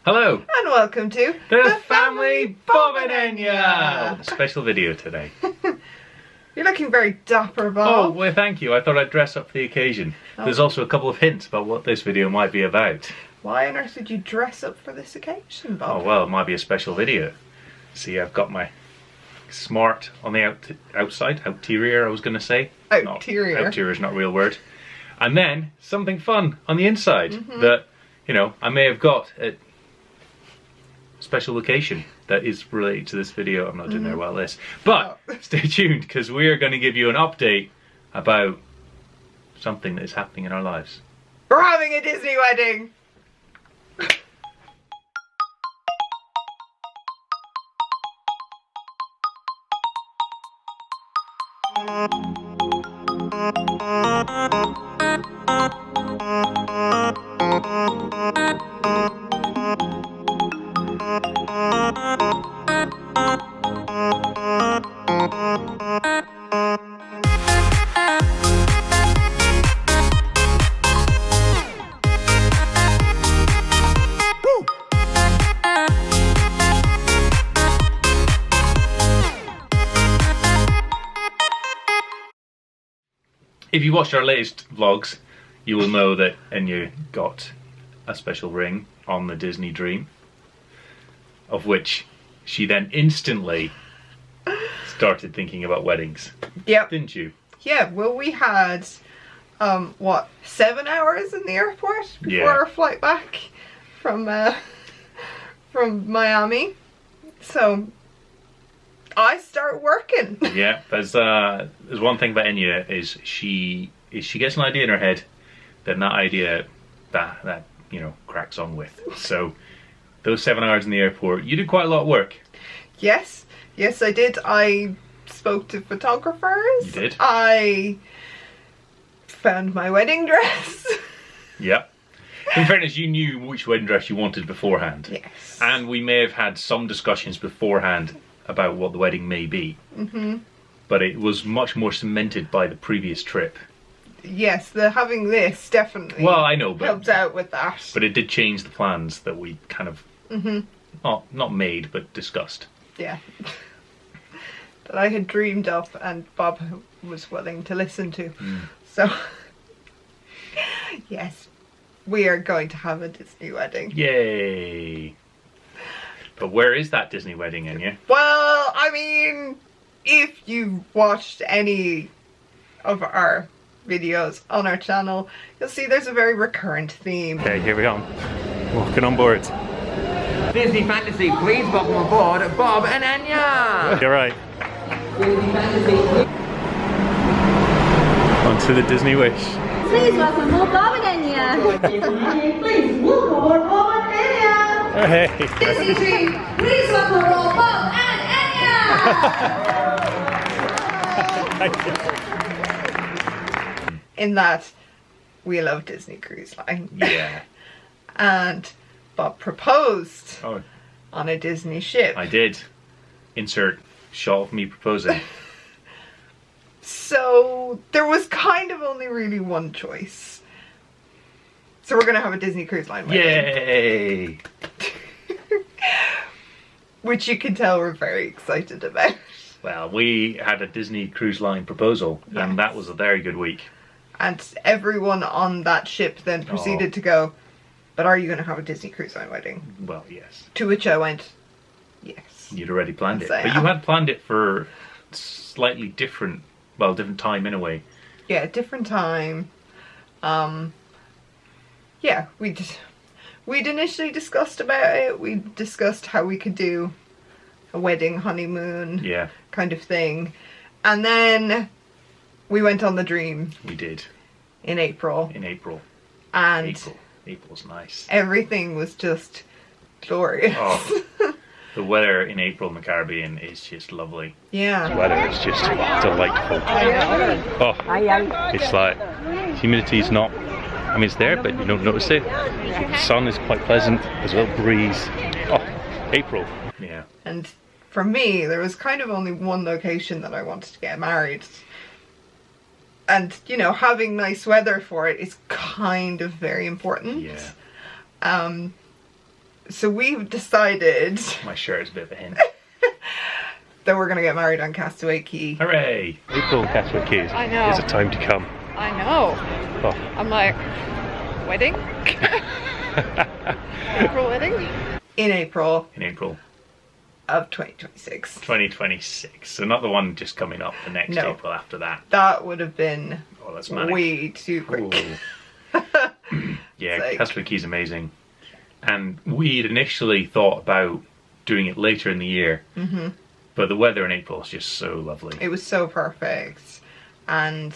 Hello! And welcome to The Family Bob and Enya! Special video today. You're looking very dapper, Bob. Oh, well thank you. I thought I'd dress up for the occasion. There's also a couple of hints about what this video might be about. Why on earth would you dress up for this occasion, Bob? Oh well, it might be a special video. See, I've got my smart on the outside, outerior I was going to say. Outerior. Outerior is not a real word. And then something fun on the inside that, you know, I may have got at special location that is related to this video. I'm not doing very well at this, but stay tuned because we are going to give you an update about something that is happening in our lives. We're having a Disney wedding! If you watched our latest vlogs, you will know that Enya got a special ring on the Disney Dream, of which she then instantly started thinking about weddings. Yep. Didn't you? Yeah, well we had, what, 7 hours in the airport before our flight back from Miami. So I start working. Yeah, there's one thing about Enya is she gets an idea in her head, then that idea that you know cracks on with. So those 7 hours in the airport, you did quite a lot of work. Yes I did. I spoke to photographers. You did. I found my wedding dress. Yep. In fairness, you knew which wedding dress you wanted beforehand. Yes. And we may have had some discussions beforehand about what the wedding may be. But it was much more cemented by the previous trip. Yes, having this definitely helped out with that. But it did change the plans that we kind of not made but discussed. Yeah. That I had dreamed up and Bob was willing to listen to. So yes, we are going to have a Disney wedding. Yay! But where is that Disney wedding, Enya? Well, I mean, if you watched any of our videos on our channel, you'll see there's a very recurrent theme. Okay, here we go. Walking on board. Disney Fantasy, please welcome aboard Bob and Enya! You're right. Disney Fantasy. On to the Disney Wish. Please welcome aboard Bob and Enya. Please welcome aboard Bob and Enya. Hey. Disney Dream, please welcome aboard Bob and Enya. In that, we love Disney Cruise Line. Yeah. And Bob proposed Oh, on a Disney ship. I did. Insert shot of me proposing. So there was kind of only really one choice. So we're going to have a Disney Cruise Line wedding. Yay! Which you can tell we're very excited about. Well, we had a Disney Cruise Line proposal, and that was a very good week. And everyone on that ship then proceeded to go, but are you going to have a Disney Cruise Line wedding? Well, yes. To which I went, yes. You'd already planned it. Yes, I But you am. had planned it for slightly different, well, different time in a way. Yeah, different time. Yeah, we'd initially discussed about it. We discussed how we could do a wedding honeymoon kind of thing. And then we went on the Dream. We did. In April. In April. And April's nice. everything was just glorious. Oh, the weather in April in the Caribbean is just lovely. Yeah. The weather is just delightful. Oh, it's like humidity's not, I mean it's there but you don't notice it. The sun is quite pleasant, there's a little breeze. Oh, April. Yeah. And for me, there was kind of only one location that I wanted to get married. And, you know, having nice weather for it is kind of very important. Yeah. So we've decided My shirt is a bit of a hint. that we're gonna get married on Castaway Key. Hooray! April Castaway Keys. I know. Is a time to come. I know. Oh. I'm like, wedding? April wedding? In April In April of 2026. 2026. So not the one just coming up, the next No. April after that. That would have been Oh, that's manic. way too quick. Yeah, Like- Castaway Key is amazing. And we'd initially thought about doing it later in the year. Mm-hmm. But the weather in April is just so lovely. It was so perfect. And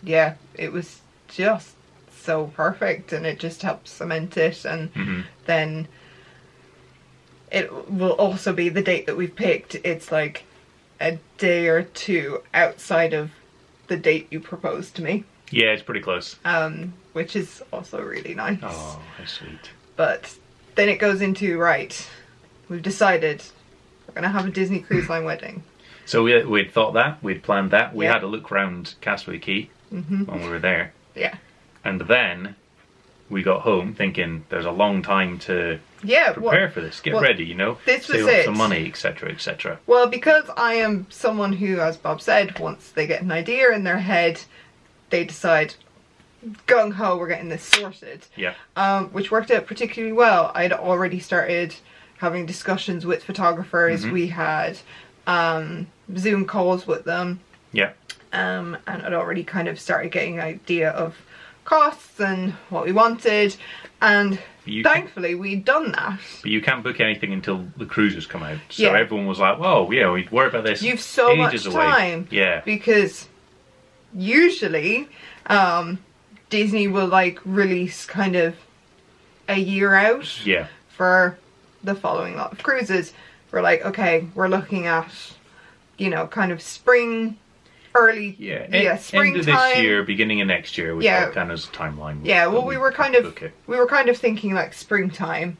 yeah, it was just so perfect, and it just helped cement it. And Mhm. then it will also be the date that we've picked. It's like a day or two outside of the date you proposed to me, Yeah, it's pretty close. which is also really nice. Oh, how sweet. But then it goes into, right, we've decided we're going to have a Disney Cruise Line wedding. So we'd thought that, we'd planned that. We Yeah. had a look around Castaway Key Mm-hmm. when we were there. Yeah. And then we got home thinking there's a long time to Yeah, prepare for this, get well, ready, you know, this was save up it. some money, etc., etc. Well, because I am someone who, as Bob said, once they get an idea in their head, they decide, gung ho, we're getting this sorted. Yeah. Which worked out particularly well. I'd already started having discussions with photographers. Mhm. We had Zoom calls with them, Yeah. and I'd already kind of started getting an idea of costs and what we wanted, and You can- thankfully we'd done that. But you can't book anything until the cruises come out. So Yeah. everyone was like, "Whoa, yeah, we'd worry about this." You've so much ages away. time. Yeah. Because usually Disney will like release kind of a year out Yeah. for the following lot of cruises. We're like, okay, we're looking at, you know, kind of spring, early, Yeah. End of springtime. this year, beginning of next year, we Yeah. thought kind of as a timeline. Yeah, well, that we were kind of book it. thinking like springtime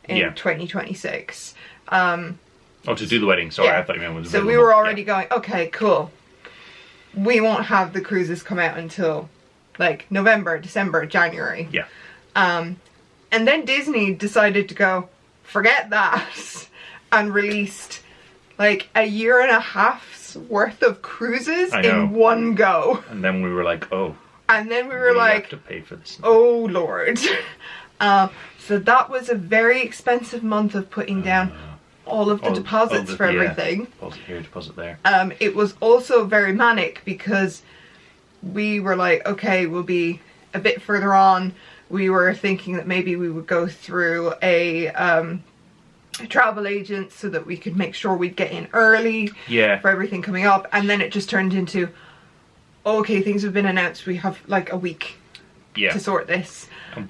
in Yeah. 2026. Oh, to do the wedding. Sorry, Yeah. I thought you meant it was the So middle we of the were month. already going, okay, cool. We won't have the cruises come out until like November, December, January. Yeah. And then Disney decided to go, forget that, and released like a year and a half's worth of cruises I know. in one go. And then we were like, "Oh, And then we were we like, have to pay for this." now. oh Lord. So that was a very expensive month of putting down all of the deposits for everything. Deposit here, deposit there. It was also very manic because we were like, okay, we'll be a bit further on. We were thinking that maybe we would go through a travel agent so that we could make sure we'd get in early Yeah. for everything coming up. And then it just turned into, okay, things have been announced. We have like a week Yeah. to sort this.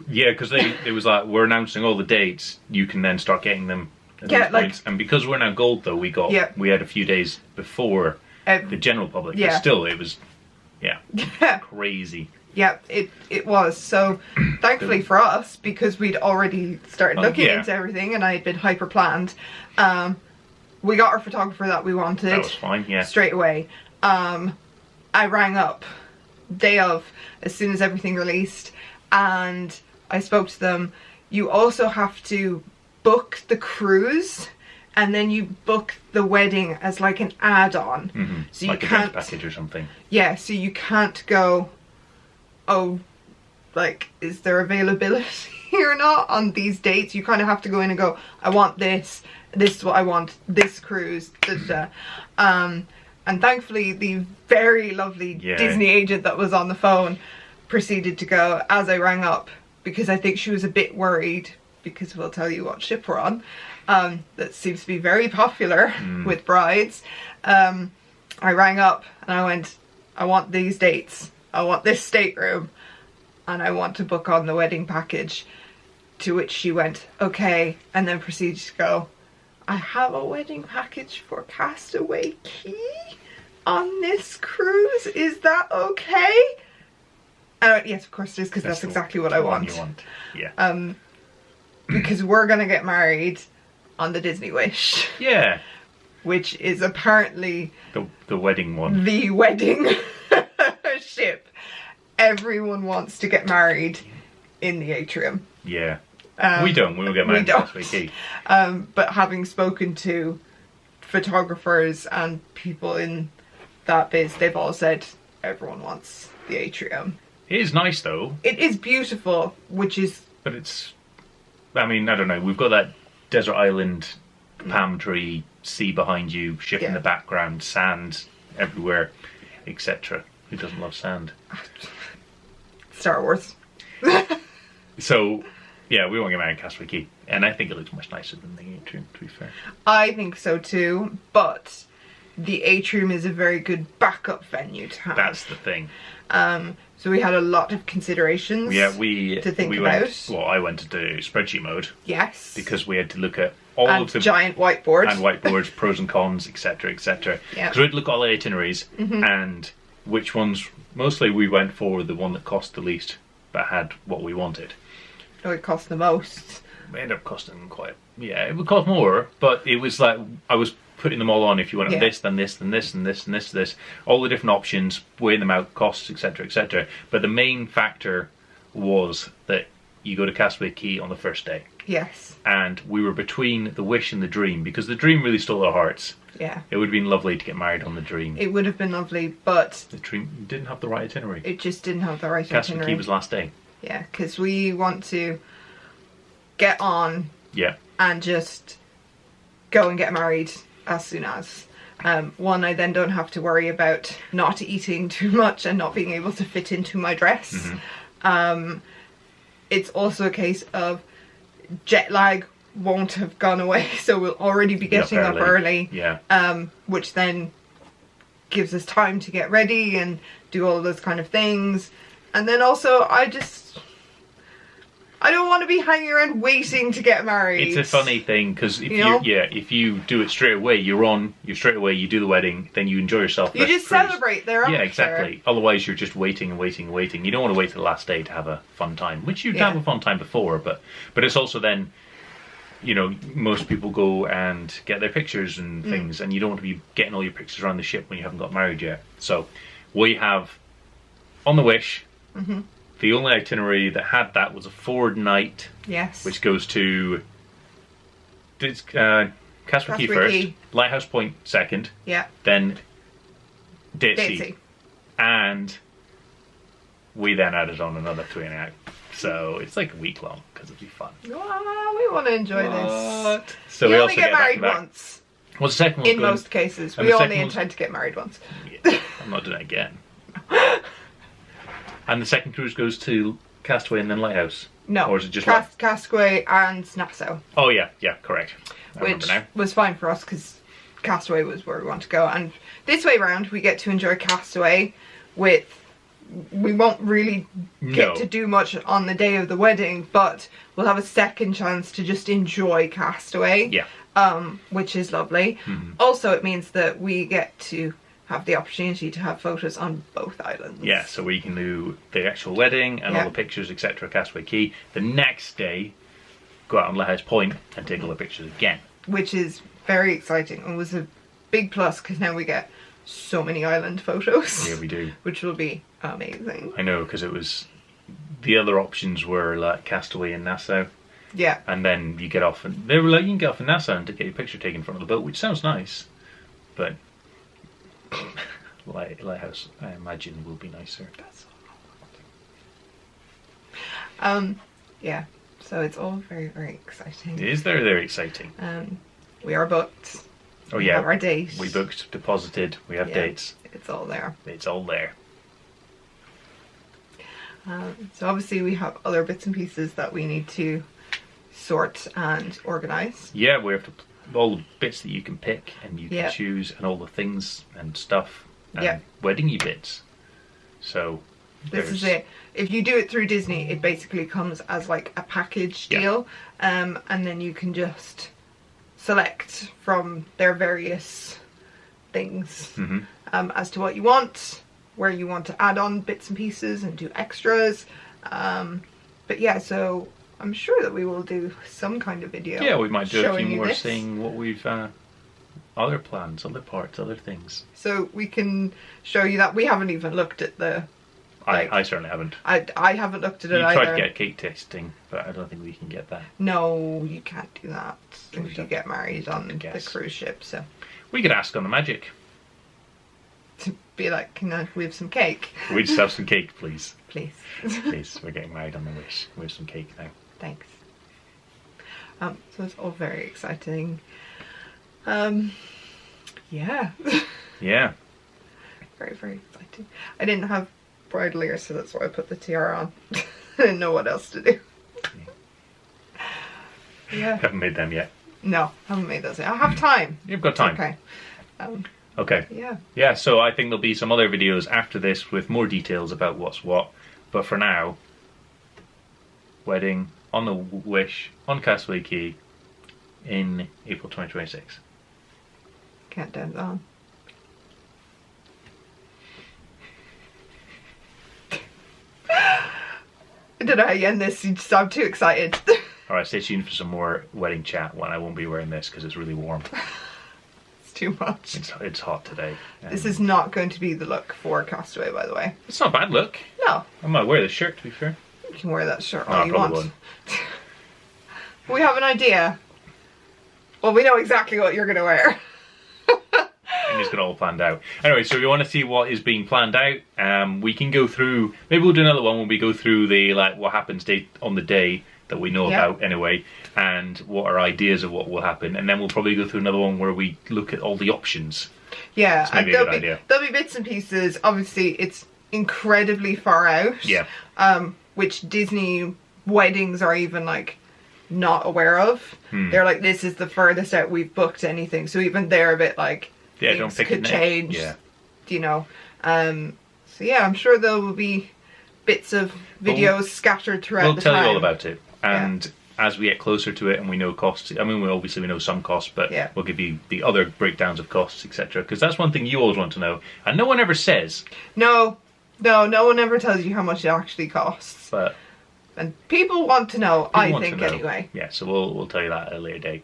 Yeah, because it was like, we're announcing all the dates. You can then start getting them. At Yeah, these like- points. And because we're now gold, though, Yeah. we had a few days before the general public. yeah. But still, it was, yeah, Yeah. crazy. Yeah, it was. So thankfully for us, because we'd already started looking yeah. into everything and I had been hyper planned, we got our photographer that we wanted That was fine, yeah. straight away. I rang up day of, as soon as everything released, and I spoke to them. You also have to book the cruise, and then you book the wedding as like an add-on. Mm-hmm. So Like you a joint can't, package or something. yeah, so you can't go, oh, like, is there availability or not on these dates? You kind of have to go in and go, I want this is what I want, this cruise, da, da, da. And thankfully the very lovely Disney agent that was on the phone proceeded to go as I rang up, because I think she was a bit worried, because we'll tell you what ship we're on, that seems to be very popular with brides. I rang up and I went, I want these dates, I want this stateroom, and I want to book on the wedding package. To which she went, okay, and then proceeded to go, I have a wedding package for Castaway Key on this cruise, is that okay? And I went, yes, of course it is, because that's exactly what I the one want. you want. Yeah. Because we're gonna get married on the Disney Wish, Yeah. which is apparently The wedding one. the wedding ship. Everyone wants to get married in the atrium. Yeah. We don't. We will get married in Castaway Key. But having spoken to photographers and people in that biz, they've all said everyone wants the atrium. It is nice though. It is beautiful, which is... But it's... I mean, I don't know. We've got that desert island, palm tree, sea behind you, ship in the background, sand everywhere, etc. Who doesn't love sand? Star Wars. So, yeah, we won't get married in Castaway Key. And I think it looks much nicer than the atrium, to be fair. I think so too, but the atrium is a very good backup venue to have. That's the thing. So we had a lot of considerations to think about. Well, I went to do spreadsheet mode. Yes. Because we had to look at all of the... giant whiteboard. And whiteboards, pros and cons, etc, etc. Yeah. Because we had to look at all the itineraries and which ones... Mostly we went for the one that cost the least, but had what we wanted. No, it cost the most. It ended up costing quite... Yeah, it would cost more, but it was like... I was putting them all on. If you want this, then this, then this, and this, and this, this. All the different options, weighing them out, costs, etc, etc. But the main factor was that you go to Castaway Key on the first day. Yes. And we were between the wish and the dream, because the dream really stole our hearts. Yeah. It would have been lovely to get married on the dream. It would have been lovely, but... The dream didn't have the right itinerary. It just didn't have the right Castaway itinerary. Key was last day. Yeah, because we want to get on and just go and get married as soon as. One, I then don't have to worry about not eating too much and not being able to fit into my dress. It's also a case of jet lag won't have gone away, so we'll already be getting up early. Yeah. Which then gives us time to get ready and do all of those kind of things. And then also, I don't want to be hanging around waiting to get married. It's a funny thing because if you do it straight away, you do the wedding, then you enjoy yourself. You just celebrate thereafter. Yeah, exactly. Otherwise, you're just waiting and waiting and waiting. You don't want to wait till the last day to have a fun time, which you'd have a fun time before, but it's also then, you know, most people go and get their pictures and things, and you don't want to be getting all your pictures around the ship when you haven't got married yet. So we have on the Wish. The only itinerary that had that was a forward night. Yes. Which goes to Castaway Key first, Lighthouse Point second. Yeah. Then Ditsea. And we then added on another 3.5. So it's like a week long because it'll be fun. Oh, we want to enjoy this. So we we only also get married once. Well, the second one in most cases, we only intend to get married once. Yeah, I'm not doing it again. And the second cruise goes to Castaway and then Lighthouse? No. Or is it just Castaway and Nassau? Oh yeah, correct. Which was fine for us because Castaway was where we want to go. And this way round, we get to enjoy Castaway we won't really get to do much on the day of the wedding, but we'll have a second chance to just enjoy Castaway. Yeah. Which is lovely. Also, it means that we get to have the opportunity to have photos on both islands. Yeah, so we can do the actual wedding and all the pictures, etc. Castaway Key. The next day, go out on Lighthouse Point and take all the pictures again. Which is very exciting and was a big plus because now we get so many island photos. Yeah, we do. Which will be amazing. I know, because it was... The other options were like Castaway and Nassau. Yeah. And then you get off and... They were like, you can get off in Nassau and get your picture taken in front of the boat, which sounds nice. But... Lighthouse, I imagine, will be nicer. Yeah, so it's all very, very exciting. It is very, very exciting. We are booked. Oh we yeah, have our date. We booked, deposited, we have dates. It's all there. It's all there. So obviously we have other bits and pieces that we need to sort and organise. Yeah, we have to... all the bits that you can pick and you can choose, and all the things and stuff and wedding-y bits. So this is it. If you do it through Disney, it basically comes as like a package deal, and then you can just select from their various things as to what you want, where you want to add on bits and pieces and do extras. But yeah, so I'm sure that we will do some kind of video. Yeah, we might do a few more saying what we've, other plans, other parts, other things. So we can show you that. We haven't even looked at the I certainly haven't. I haven't looked at it You either. tried to get a cake tasting, but I don't think we can get that. No, you can't do that if you get married on the cruise ship. So we could ask on the magic. To be like, can we have some cake? We just have some cake, please. Please. Please, we're getting married on the Wish. We have some cake now. Thanks. So it's all very exciting. Yeah. Yeah. Very, very exciting. I didn't have bridal ears, so that's why I put the tiara on. I didn't know what else to do. Yeah. Haven't made them yet. No, haven't made those yet. I have time. You've got time. Okay. Okay. Yeah. Yeah, so I think there'll be some other videos after this with more details about what's what. But for now, wedding on the Wish on Castaway Cay in April 2026. Countdown's on. I don't know how you end this. I'm too excited. Alright, stay tuned for some more wedding chat when I won't be wearing this because it's really warm. It's too much. It's hot today. This is not going to be the look for Castaway, by the way. It's not a bad look. No. I might wear this shirt, to be fair. You can wear that shirt all I you probably want. We have an idea. Well, we know exactly what you're going to wear. And it's got it all planned out. Anyway, so if you want to see what is being planned out, we can go through, maybe we'll do another one when we go through the, like, what happens on the day that we know about anyway, and what are ideas of what will happen, and then we'll probably go through another one where we look at all the options. Yeah, maybe a good idea. There'll be bits and pieces. Obviously, it's incredibly far out. Yeah. Which Disney weddings are even, like, not aware of. They're like, this is the furthest out we've booked anything. So even they're a bit like, yeah, don't pick could it change. Yeah. You know. So yeah, I'm sure there will be bits of videos scattered throughout the time. We'll tell you all about it. And as we get closer to it and we know costs, I mean, we know some costs, but we'll give you the other breakdowns of costs, etc. Because that's one thing you always want to know. And no one ever says. No one ever tells you how much it actually costs. But and people want to know, I think, anyway. Yeah, so we'll tell you that at a later date.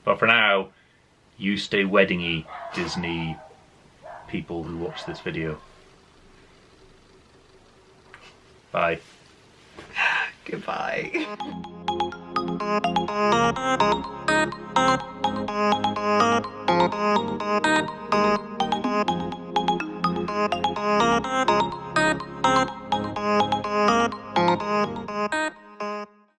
But for now, you stay wedding-y, Disney people who watch this video. Bye. Goodbye.